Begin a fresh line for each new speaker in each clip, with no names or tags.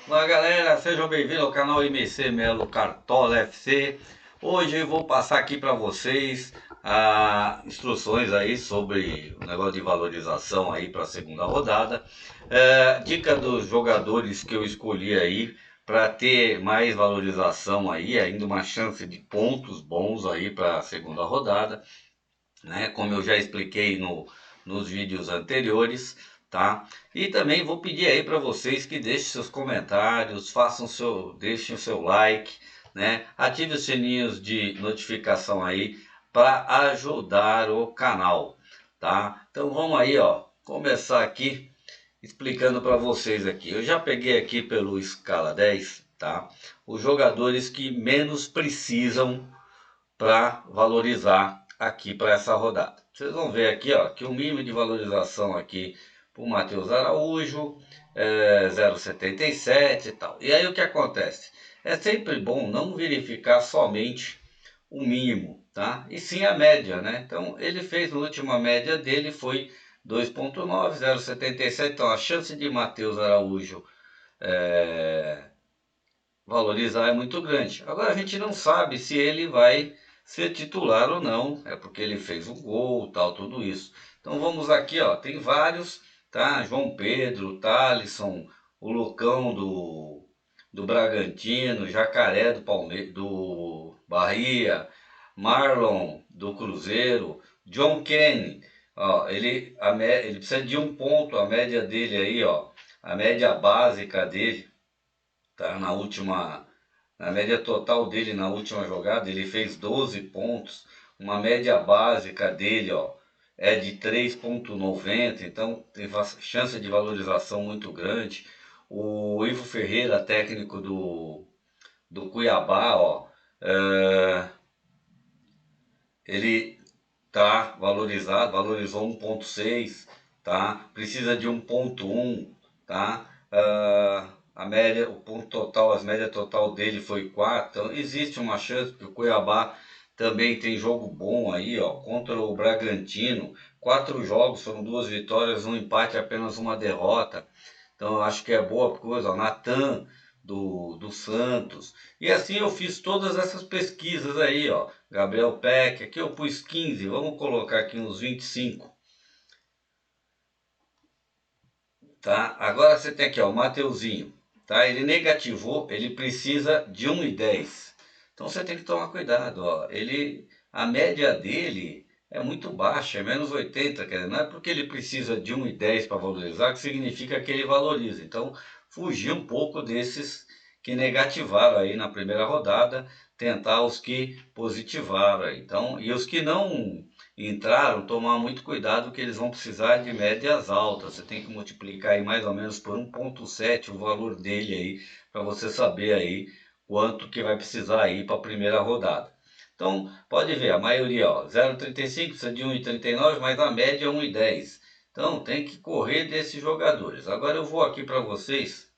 Olá galera, sejam bem-vindos ao canal MC Melo Cartola FC. Hoje eu vou passar aqui para vocês instruções aí sobre o negócio de valorização aí para a segunda rodada. Dica dos jogadores que eu escolhi aí para ter mais valorização aí, ainda uma chance de pontos bons aí para a segunda rodada, né? Como eu já expliquei nos vídeos anteriores, tá? E também vou pedir aí para vocês que deixem seus comentários, deixem o seu like, né? Ative os sininhos de notificação aí para ajudar o canal, tá? Então vamos aí, ó, começar aqui explicando para vocês aqui. Eu já peguei aqui pelo escala 10, tá? Os jogadores que menos precisam para valorizar aqui para essa rodada. Vocês vão ver aqui, ó, que o mínimo de valorização aqui para o Matheus Araújo é 0,77 e tal. E aí o que acontece? É sempre bom não verificar somente o mínimo, tá? E sim a média, né? Então ele fez, a última média dele foi 2,9, 0,77. Então a chance de Matheus Araújo valorizar é muito grande. Agora a gente não sabe se ele vai ser titular ou não, é porque ele fez um gol, tal, tudo isso. Então vamos aqui, ó, tem vários, tá? João Pedro, Thalisson, o Lucão do Bragantino, Jacaré do Bahia, Marlon do Cruzeiro, John Kenny, ó, ele precisa de um ponto, a média dele aí, ó, a média básica dele, tá? Na média total dele na última jogada, ele fez 12 pontos. Uma média básica dele, ó, é de 3,90, então tem chance de valorização muito grande. O Ivo Ferreira, técnico do Cuiabá, ó, ele tá valorizado, valorizou 1,6, tá? Precisa de 1,1, tá? A média, o ponto total, as média total dele foi 4. Então existe uma chance, porque o Cuiabá também tem jogo bom aí, ó, contra o Bragantino. 4 jogos, foram 2 vitórias, um empate, apenas uma derrota. Então eu acho que é boa coisa, ó, Natan do Santos. E assim eu fiz todas essas pesquisas aí, ó. Gabriel Peck, aqui eu pus 15, vamos colocar aqui uns 25, tá? Agora você tem aqui, ó, o Mateuzinho, tá? Ele negativou, ele precisa de 1,10. Então você tem que tomar cuidado, ó. A média dele é muito baixa, é menos 80, quer dizer, não é porque ele precisa de 1,10 para valorizar que significa que ele valoriza. Então, fugir um pouco desses que negativaram aí na primeira rodada, tentar os que positivaram aí. Então, e os que não entraram, tomar muito cuidado que eles vão precisar de médias altas. Você tem que multiplicar aí mais ou menos por 1,7 o valor dele aí, para você saber aí quanto que vai precisar aí para a primeira rodada. Então, pode ver, a maioria, ó, 0,35 precisa de 1,39, mas a média é 1,10. Então, tem que correr desses jogadores. Agora eu vou aqui para vocês,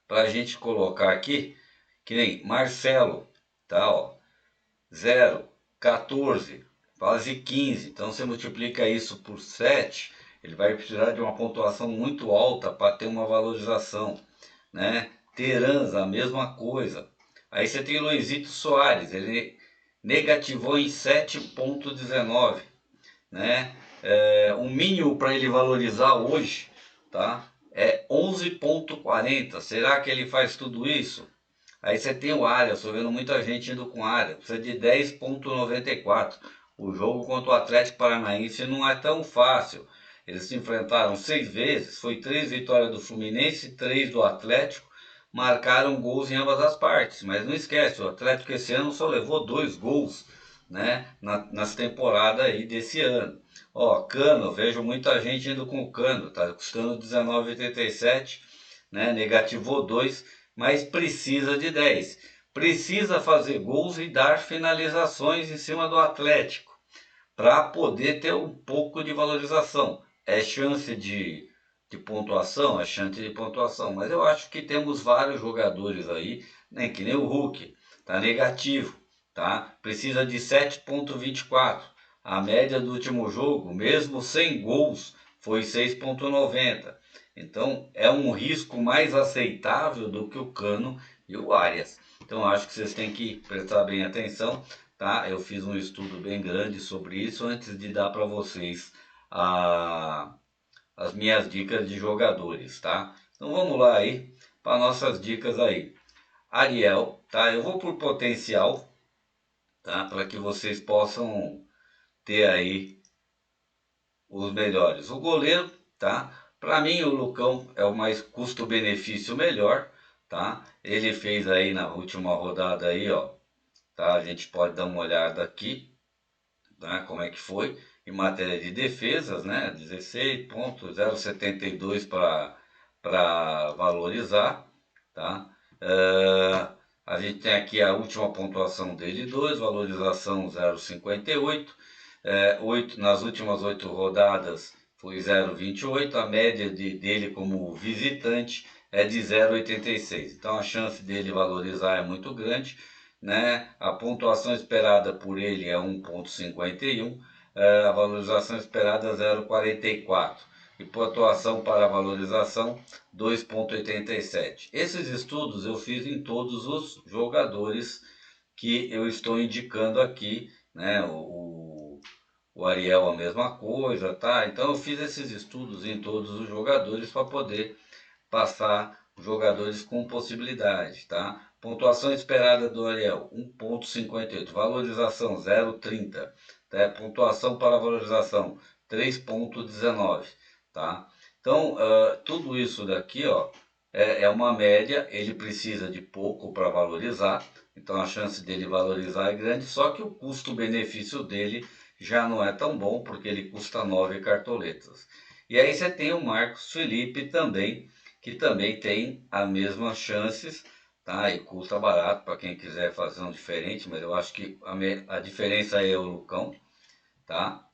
para a gente colocar aqui, que nem Marcelo, tá, ó, 0, 14, quase 15. Então você multiplica isso por 7, ele vai precisar de uma pontuação muito alta para ter uma valorização, né? Terans, a mesma coisa. Aí você tem Luizito Soares, ele negativou em 7,19, né? O mínimo para ele valorizar hoje, tá? É 11,40. Será que ele faz tudo isso? Aí você tem o área, estou vendo muita gente indo com área, precisa de 10,94. O jogo contra o Atlético Paranaense não é tão fácil. Eles se enfrentaram 6 vezes, foi 3 vitórias do Fluminense, 3 do Atlético, marcaram gols em ambas as partes. Mas não esquece, o Atlético esse ano só levou 2 gols, né, nas temporadas aí desse ano. Ó, Cano, vejo muita gente indo com o Cano, tá custando 19,87, né, negativou 2, mas precisa de 10. Precisa fazer gols e dar finalizações em cima do Atlético para poder ter um pouco de valorização. É chance de pontuação, é chance de pontuação, mas eu acho que temos vários jogadores aí, né, que nem o Hulk, tá negativo, tá? Precisa de 7,24. A média do último jogo, mesmo sem gols, foi 6,90. Então é um risco mais aceitável do que o Cano e o Arias. Então acho que vocês têm que prestar bem atenção, tá? Eu fiz um estudo bem grande sobre isso antes de dar para vocês as minhas dicas de jogadores, tá? Então vamos lá aí para nossas dicas aí. Ariel, tá? Eu vou por potencial, tá? Para que vocês possam ter aí os melhores. O goleiro, tá? Para mim o Lucão é o mais custo-benefício melhor, tá? Ele fez aí na última rodada aí, ó, tá? A gente pode dar uma olhada aqui, tá? Como é que foi em matéria de defesas, né? 16,072 para valorizar, tá? A gente tem aqui a última pontuação dele 2, valorização 0,58. Nas últimas 8 rodadas foi 0,28, a média dele como visitante é de 0,86. Então a chance dele valorizar é muito grande, né? A pontuação esperada por ele é 1,51, a valorização esperada é 0,44 e pontuação para valorização 2,87. Esses estudos eu fiz em todos os jogadores que eu estou indicando aqui, né? O Ariel a mesma coisa, tá? Então eu fiz esses estudos em todos os jogadores para poder passar jogadores com possibilidade, tá? Pontuação esperada do Ariel 1,58, valorização 0,30, tá? Pontuação para valorização 3,19, tá? Então tudo isso daqui, ó, é uma média. Ele precisa de pouco para valorizar, então a chance dele valorizar é grande, só que o custo-benefício dele já não é tão bom, porque ele custa 9 cartoletas. E aí você tem o Marcos Felipe também, que também tem as mesmas chances, tá? E custa barato para quem quiser fazer um diferente, mas eu acho que a diferença é o Lucão, tá?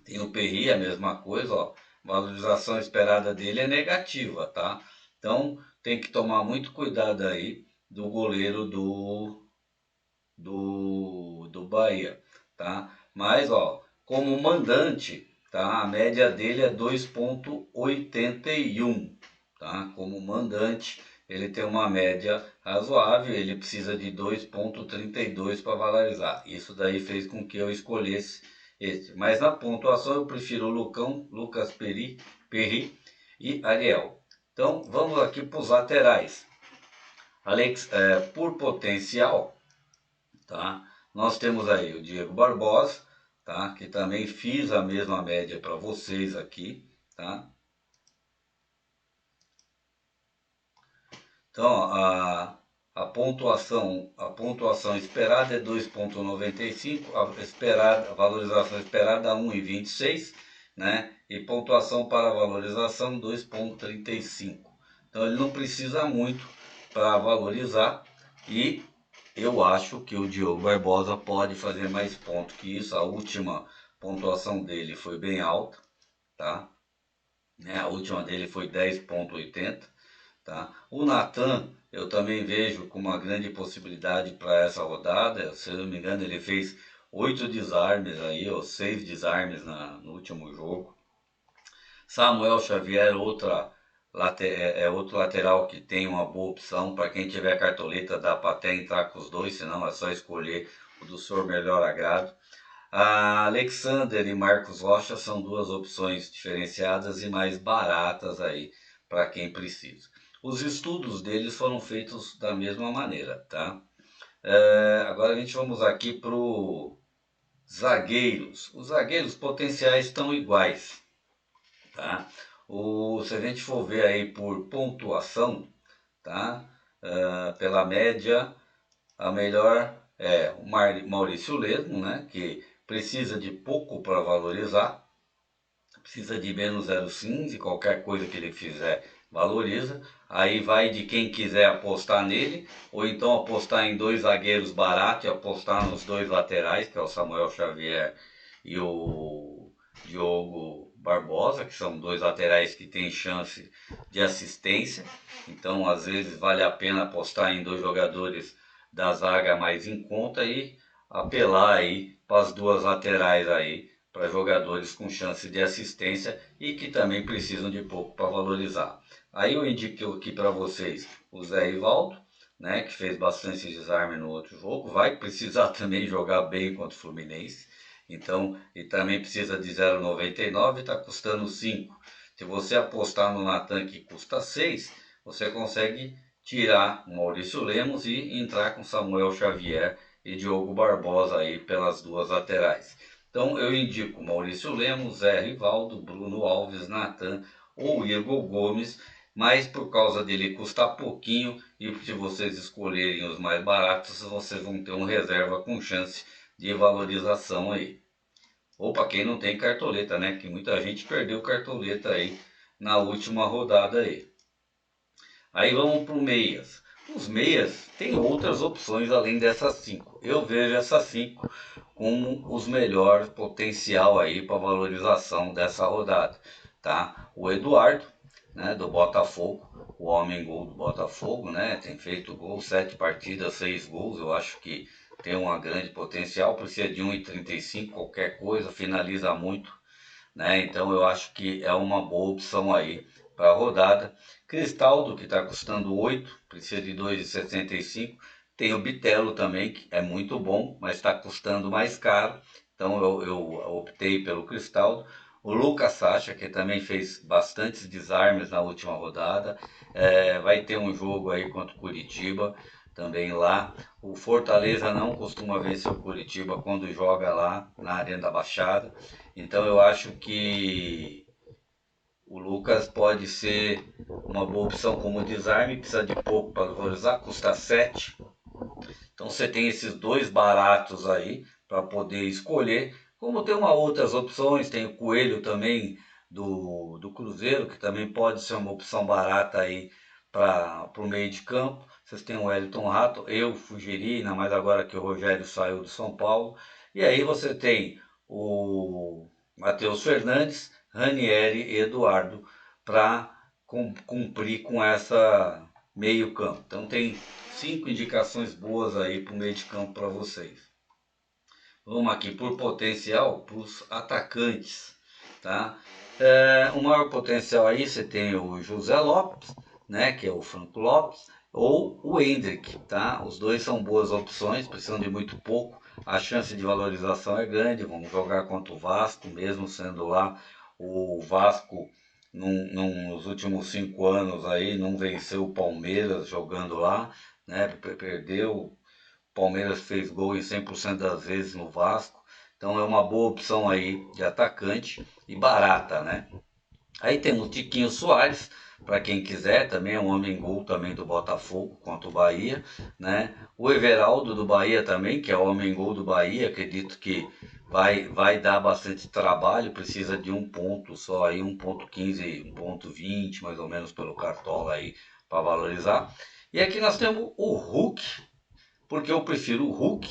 Tem o Perry, a mesma coisa, ó. Valorização esperada dele é negativa, tá? Então tem que tomar muito cuidado aí do goleiro do Bahia, tá? Mas, ó, como mandante, tá? A média dele é 2,81, tá? Como mandante, ele tem uma média razoável, ele precisa de 2,32 para valorizar. Isso daí fez com que eu escolhesse esse. Mas na pontuação eu prefiro o Lucas Perry e Ariel. Então vamos aqui para os laterais. Por potencial, tá? Nós temos aí o Diego Barbosa, tá? Que também fiz a mesma média para vocês aqui, tá? Então, a pontuação esperada é 2,95, a valorização esperada 1,26, né? E pontuação para valorização 2,35. Então ele não precisa muito para valorizar, e eu acho que o Diogo Barbosa pode fazer mais pontos que isso. A última pontuação dele foi bem alta, tá? A última dele foi 10,80. Tá? O Natan eu também vejo com uma grande possibilidade para essa rodada. Se eu não me engano, ele fez 8 desarmes aí, ou 6 desarmes no último jogo. Samuel Xavier, outro lateral que tem uma boa opção. Para quem tiver cartoleta, dá para até entrar com os dois, senão é só escolher o do seu melhor agrado. A Alexander e Marcos Rocha são duas opções diferenciadas e mais baratas aí para quem precisa. Os estudos deles foram feitos da mesma maneira, tá? Agora a gente vamos aqui para os zagueiros. Os zagueiros potenciais estão iguais, tá? Se a gente for ver aí por pontuação, tá? Pela média, a melhor é o Maurício Lesmo, né? Que precisa de pouco para valorizar, precisa de menos 0,5, qualquer coisa que ele fizer valoriza. Aí vai de quem quiser apostar nele, ou então apostar em dois zagueiros baratos e apostar nos dois laterais, que é o Samuel Xavier e o Diogo Barbosa, que são dois laterais que têm chance de assistência. Então às vezes vale a pena apostar em dois jogadores da zaga mais em conta e apelar aí para as duas laterais aí para jogadores com chance de assistência e que também precisam de pouco para valorizar. Aí eu indico aqui para vocês o Zé Rivaldo, né, que fez bastante desarme no outro jogo, vai precisar também jogar bem contra o Fluminense, então, e também precisa de 0,99, está custando 5. Se você apostar no Natan que custa 6, você consegue tirar o Maurício Lemos e entrar com Samuel Xavier e Diogo Barbosa aí pelas duas laterais. Então eu indico Maurício Lemos, Zé Rivaldo, Bruno Alves, Natan ou Igor Gomes, mas por causa dele custar pouquinho e se vocês escolherem os mais baratos, vocês vão ter um reserva com chance de valorização aí. Ou para quem não tem cartoleta, né? Que muita gente perdeu cartoleta aí na última rodada aí. Aí vamos para o meias. Os meias tem outras opções além dessas 5. Eu vejo essas 5 como os melhores potencial aí para valorização dessa rodada, tá? O Eduardo, né, do Botafogo, o homem gol do Botafogo, né? Tem feito gol, 7 partidas, 6 gols. Eu acho que tem uma grande potencial, precisa de 1,35, qualquer coisa, finaliza muito, né? Então eu acho que é uma boa opção aí para a rodada. Cristaldo, que está custando 8, precisa de 2,65. Tem o Bitelo também, que é muito bom, mas está custando mais caro. Então eu optei pelo Cristaldo. O Lucas Sacha, que também fez bastantes desarmes na última rodada. Vai ter um jogo aí contra o Curitiba, também lá. O Fortaleza não costuma vencer o Curitiba quando joga lá na Arena da Baixada. Então eu acho que o Lucas pode ser uma boa opção como desarme, precisa de pouco para valorizar, custa 7. Então você tem esses dois baratos aí para poder escolher. Como tem uma outras opções, tem o Coelho também do Cruzeiro, que também pode ser uma opção barata aí para o meio de campo. Vocês têm o Wellington Rato, eu fugiria, ainda mais agora que o Rogério saiu do São Paulo. E aí você tem o Matheus Fernandes, Ranieri e Eduardo para cumprir com essa meio campo. Então tem 5 indicações boas aí para o meio de campo para vocês. Vamos aqui por potencial para os atacantes, tá? O maior potencial aí você tem o José Lopes, né, que é o Franco Lopes, ou o Hendrick, tá? Os dois são boas opções, precisam de muito pouco, a chance de valorização é grande, vamos jogar contra o Vasco, mesmo sendo lá o Vasco nos últimos 5 anos aí não venceu o Palmeiras jogando lá, né? Perdeu. Palmeiras fez gol em 100% das vezes no Vasco. Então é uma boa opção aí de atacante e barata, né? Aí temos o Tiquinho Soares, para quem quiser, também é um homem-gol também do Botafogo contra o Bahia, né? O Everaldo do Bahia também, que é o homem-gol do Bahia, acredito que vai dar bastante trabalho, precisa de um ponto só aí, 1,15, 1,20 mais ou menos pelo Cartola aí para valorizar. E aqui nós temos o Hulk, porque eu prefiro o Hulk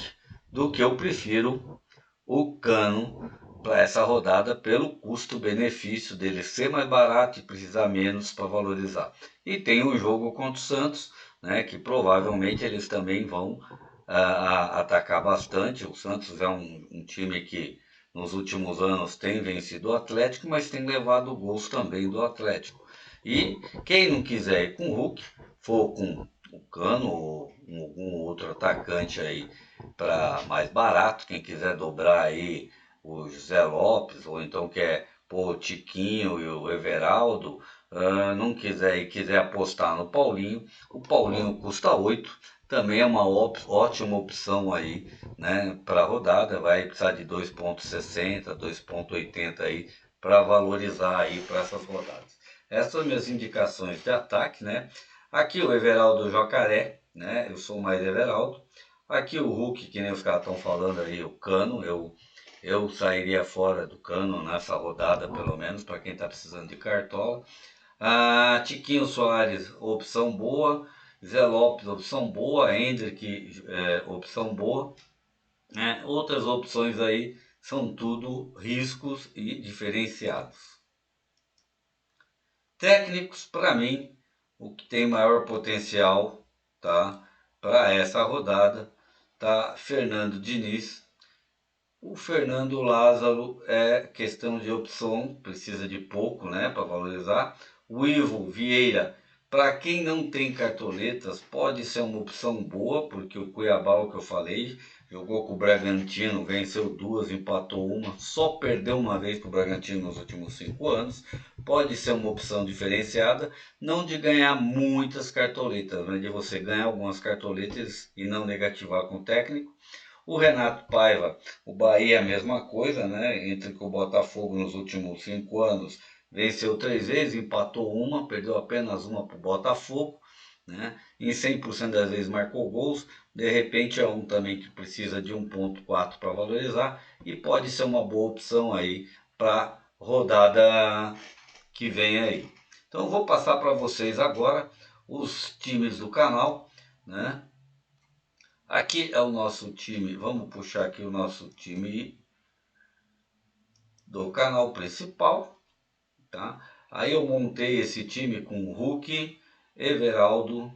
do que eu prefiro o Cano para essa rodada pelo custo-benefício dele ser mais barato e precisar menos para valorizar. E tem o jogo contra o Santos, né, que provavelmente eles também vão atacar bastante. O Santos é um time que nos últimos anos tem vencido o Atlético, mas tem levado gols também do Atlético. E quem não quiser ir com o Hulk, for com o Cano ou algum outro atacante aí para mais barato, quem quiser dobrar aí o José Lopes, ou então quer pôr o Tiquinho e o Everaldo, não quiser e quiser apostar no Paulinho, o Paulinho custa 8, também é uma ótima opção aí, né, para a rodada, vai precisar de 2,60, 2,80 aí para valorizar aí para essas rodadas. Essas são minhas indicações de ataque, né? Aqui o Everaldo Jacaré, né? Eu sou mais Everaldo. Aqui o Hulk, que nem os caras estão falando aí, o Cano, eu sairia fora do Cano nessa rodada, pelo menos, para quem está precisando de cartola. Tiquinho Soares, opção boa. Zé Lopes, opção boa. Hendrick, opção boa. Outras opções aí são tudo riscos e diferenciados. Técnicos, para mim, o que tem maior potencial, tá, para essa rodada, tá Fernando Diniz, O Fernando Lázaro é questão de opção, precisa de pouco, né, para valorizar. O Ivo Vieira, para quem não tem cartoletas, pode ser uma opção boa, porque o Cuiabá, o que eu falei, jogou com o Bragantino, venceu 2, empatou 1, só perdeu uma vez para o Bragantino nos últimos 5 anos. Pode ser uma opção diferenciada, não de ganhar muitas cartoletas, mas de você ganhar algumas cartoletas e não negativar com o técnico. O Renato Paiva, o Bahia é a mesma coisa, né? Entre que o Botafogo nos últimos 5 anos venceu 3 vezes, empatou uma, perdeu apenas uma para o Botafogo, né? Em 100% das vezes marcou gols, de repente é um também que precisa de 1,4 para valorizar e pode ser uma boa opção aí para rodada que vem aí. Então eu vou passar para vocês agora os times do canal, né? Aqui é o nosso time, vamos puxar aqui o nosso time do canal principal, tá? Aí eu montei esse time com Hulk, Everaldo,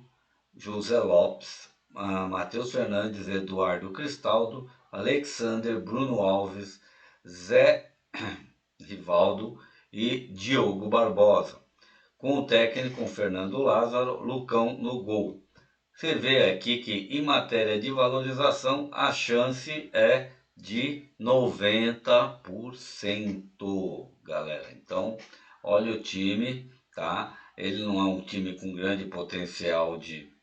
José Lopes, Matheus Fernandes, Eduardo Cristaldo, Alexander, Bruno Alves, Zé Rivaldo e Diogo Barbosa. Com o técnico Fernando Lázaro, Lucão no gol. Você vê aqui que em matéria de valorização a chance é de 90%, galera. Então, olha o time, tá? Ele não é um time com grande potencial de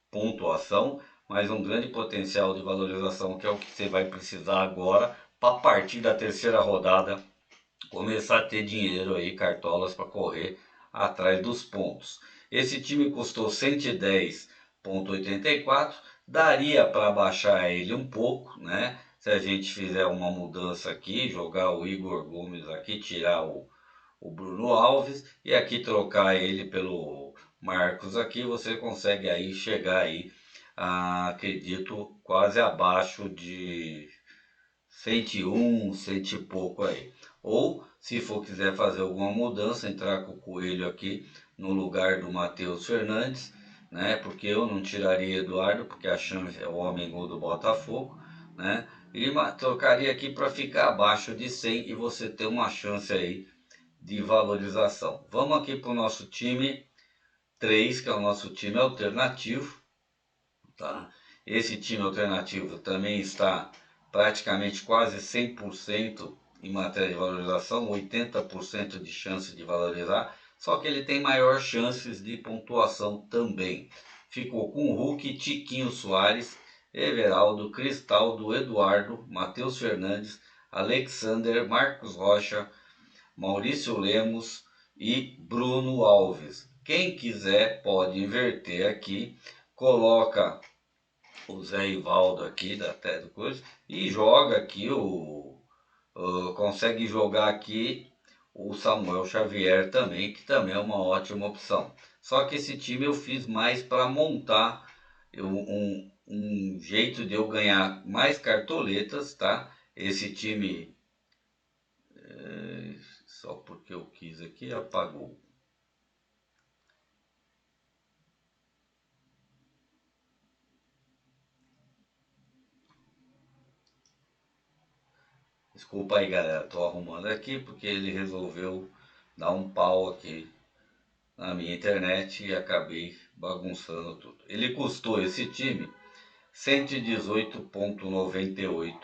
pontuação, mas um grande potencial de valorização, que é o que você vai precisar agora para partir da terceira rodada começar a ter dinheiro aí, cartolas para correr atrás dos pontos. Esse time custou 110,84, daria para baixar ele um pouco, né? Se a gente fizer uma mudança aqui, jogar o Igor Gomes aqui, tirar o Bruno Alves e aqui trocar ele pelo Marcos aqui, você consegue aí chegar aí, acredito, quase abaixo de 101, 100 e pouco aí. Ou, se for quiser fazer alguma mudança, entrar com o Coelho aqui no lugar do Matheus Fernandes, né? Porque eu não tiraria Eduardo, porque a chance é o homem gol do Botafogo, né? E trocaria aqui para ficar abaixo de 100 e você ter uma chance aí de valorização. Vamos aqui para o nosso time 3, que é o nosso time alternativo, tá? Esse time alternativo também está praticamente quase 100% em matéria de valorização, 80% de chance de valorizar, só que ele tem maior chances de pontuação também. Ficou com Hulk, Tiquinho Soares, Everaldo, Cristaldo, Eduardo, Matheus Fernandes, Alexander, Marcos Rocha, Maurício Lemos e Bruno Alves. Quem quiser pode inverter aqui, coloca o Zé Ivaldo aqui da do coisa e joga aqui consegue jogar aqui o Samuel Xavier também, que também é uma ótima opção. Só que esse time eu fiz mais para montar um jeito de eu ganhar mais cartoletas, tá? Esse time só porque eu quis aqui apagou. Desculpa aí, galera, tô arrumando aqui porque ele resolveu dar um pau aqui na minha internet e acabei bagunçando tudo. Ele custou esse time 118,98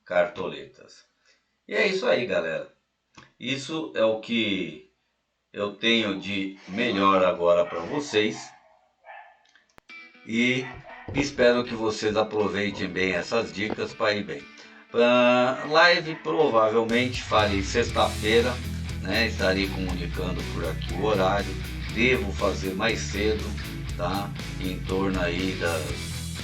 cartoletas. E é isso aí, galera. Isso é o que eu tenho de melhor agora para vocês. E espero que vocês aproveitem bem essas dicas para ir bem. Live provavelmente farei sexta-feira, né? Estarei comunicando por aqui o horário. Devo fazer mais cedo, tá? Em torno aí das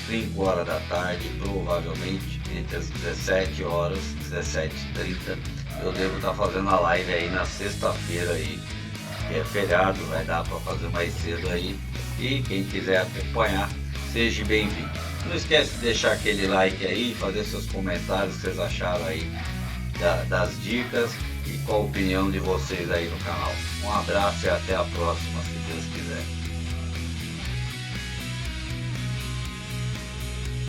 5 horas da tarde, provavelmente entre as 17 horas, 17h30. Eu devo estar fazendo a live aí na sexta-feira aí, que é feriado, vai dar para fazer mais cedo aí. E quem quiser acompanhar, seja bem-vindo. Não esquece de deixar aquele like aí, fazer seus comentários que vocês acharam aí das dicas e qual a opinião de vocês aí no canal. Um abraço e até a próxima, se Deus quiser.